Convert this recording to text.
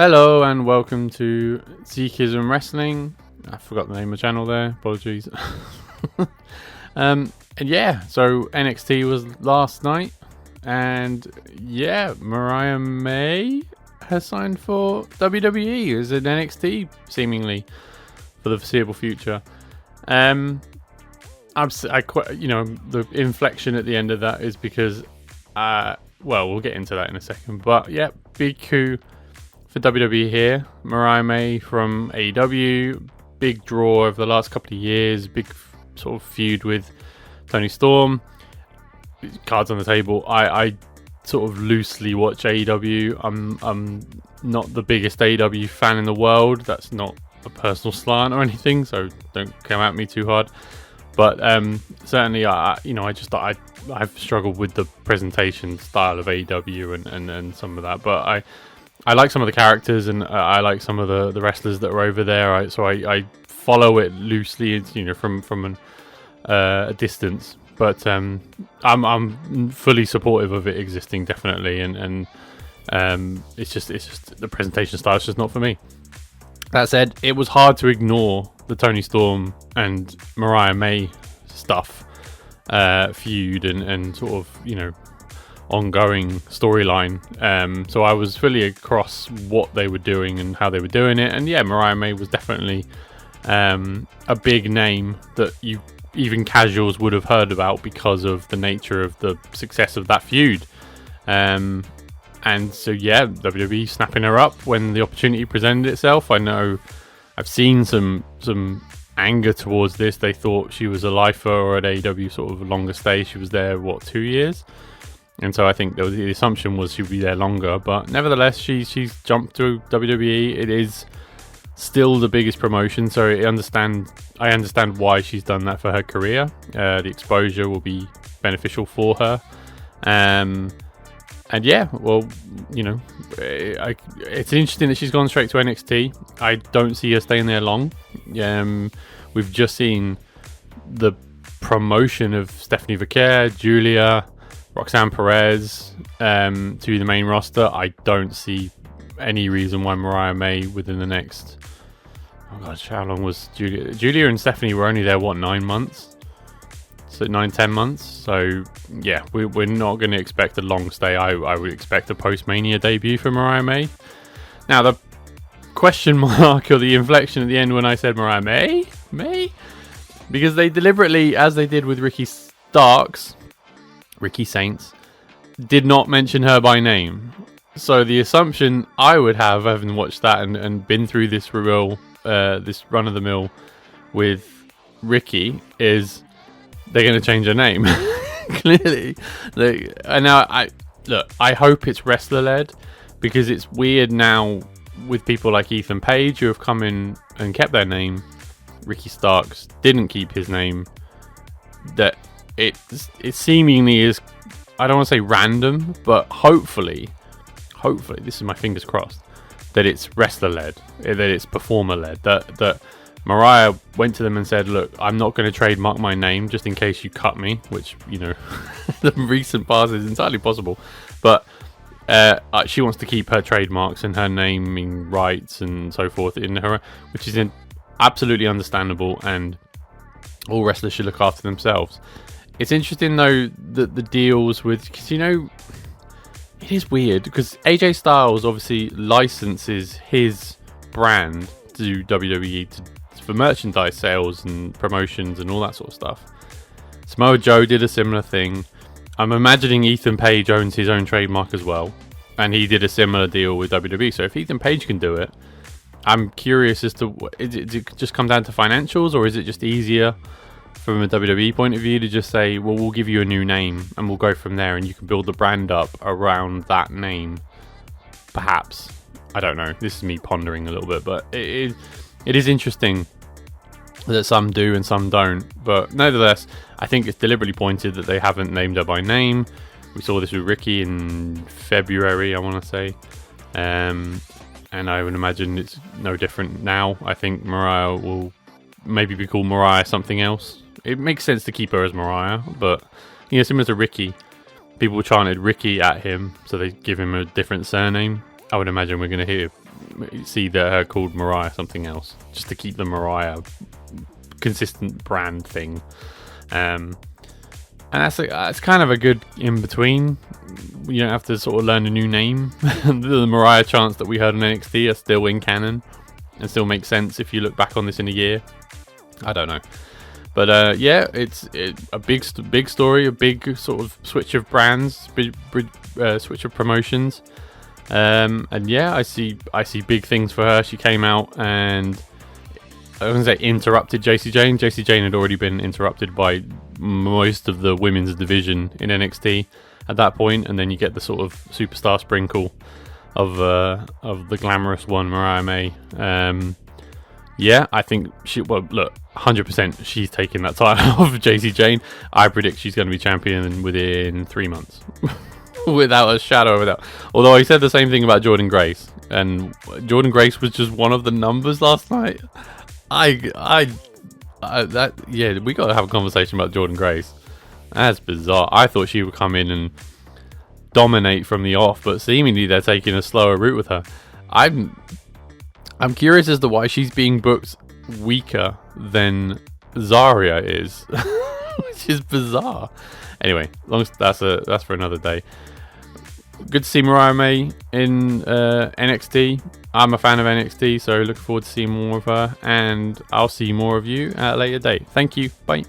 Hello and welcome to Zekism Wrestling. I forgot the name of the channel there, apologies. And yeah, so NXT was last night, and yeah, Mariah May has signed for WWE as an NXT seemingly for the foreseeable future. The inflection at the end of that is because, we'll get into that in a second, but yeah, big coup for WWE here. Mariah May from AEW, big draw over the last couple of years, big sort of feud with Tony Storm. Cards on the table. I sort of loosely watch AEW. I'm not the biggest AEW fan in the world. That's not a personal slant or anything, so don't come at me too hard. But certainly, I've struggled with the presentation style of AEW and some of that. But I like some of the characters, and I like some of the wrestlers that are over there. So I follow it loosely, from a distance. But I'm fully supportive of it existing, definitely, and it's just the presentation style is just not for me. That said, it was hard to ignore the Tony Storm and Mariah May stuff, feud and sort of ongoing storyline. So I was fully across what they were doing and how they were doing it. And yeah, Mariah May was definitely a big name that even casuals would have heard about because of the nature of the success of that feud. And so yeah, WWE snapping her up when the opportunity presented itself. I know I've seen some anger towards this. They thought she was a lifer or at AEW sort of a longer stay. She was there 2 years, and so I think the assumption was she'd be there longer. But nevertheless, she's jumped to WWE. It is still the biggest promotion, so I understand why she's done that for her career. The exposure will be beneficial for her. And yeah, well, it's interesting that she's gone straight to NXT. I don't see her staying there long. We've just seen the promotion of Stephanie Vaquer, Julia, Roxanne Perez to the main roster. I don't see any reason why Mariah May within the next... Oh gosh, how long was Julia? Julia and Stephanie were only there, 9 months? So 9-10 months. So yeah, we're not going to expect a long stay. I would expect a post-Mania debut for Mariah May. Now the question mark or the inflection at the end when I said Mariah May, because they deliberately, as they did with Ricky Saints, did not mention her by name. So the assumption I would have, having watched that and been through this this run of the mill with Ricky, is they're going to change her name. Clearly. And now I hope it's wrestler led, because it's weird now with people like Ethan Page who have come in and kept their name. Ricky Starks didn't keep his name. That it seemingly is, I don't want to say random, but hopefully this is my fingers crossed, that it's wrestler led, that it's performer led, that Mariah went to them and said, look, I'm not going to trademark my name just in case you cut me, which, the recent past is entirely possible. But she wants to keep her trademarks and her naming rights and so forth in her, which is absolutely understandable, and all wrestlers should look after themselves. It's interesting, though, that the deals with... Because, it is weird, because AJ Styles obviously licenses his brand to WWE for merchandise sales and promotions and all that sort of stuff. Samoa Joe did a similar thing. I'm imagining Ethan Page owns his own trademark as well, and he did a similar deal with WWE. So if Ethan Page can do it, I'm curious as to, does it just come down to financials, or is it just easier from a WWE point of view to just say, well, we'll give you a new name and we'll go from there, and you can build the brand up around that name, perhaps. I don't know. This is me pondering a little bit, but it is interesting that some do and some don't. But nevertheless, I think it's deliberately pointed that they haven't named her by name. We saw this with Ricky in February, I want to say. And I would imagine it's no different now. I think Mariah will maybe be called Mariah something else. It makes sense to keep her as Mariah, but similar to Ricky, people chanted Ricky at him, so they give him a different surname. I would imagine we're going to hear see her called Mariah something else, just to keep the Mariah consistent brand thing. And that's kind of a good in between. You don't have to sort of learn a new name. The Mariah chants that we heard on NXT are still in canon and still make sense if you look back on this in a year. I don't know. But yeah, it's a big story, a big sort of switch of brands, switch of promotions, and yeah, I see big things for her. She came out and I was going to say interrupted Jacy Jayne. Jacy Jayne had already been interrupted by most of the women's division in NXT at that point, and then you get the sort of superstar sprinkle of the glamorous one, Mariah May. Yeah, I think look, 100% she's taking that title off of Jacy Jayne. I predict she's going to be champion within 3 months. Without a shadow of a doubt. Although I said the same thing about Jordynne Grace, and Jordynne Grace was just one of the numbers last night. Yeah, we got to have a conversation about Jordynne Grace. That's bizarre. I thought she would come in and dominate from the off, but seemingly they're taking a slower route with her. I'm curious as to why she's being booked weaker than Zarya is, which is bizarre. Anyway, that's for another day. Good to see Mariah May in NXT. I'm a fan of NXT, so looking forward to seeing more of her, and I'll see more of you at a later date. Thank you. Bye.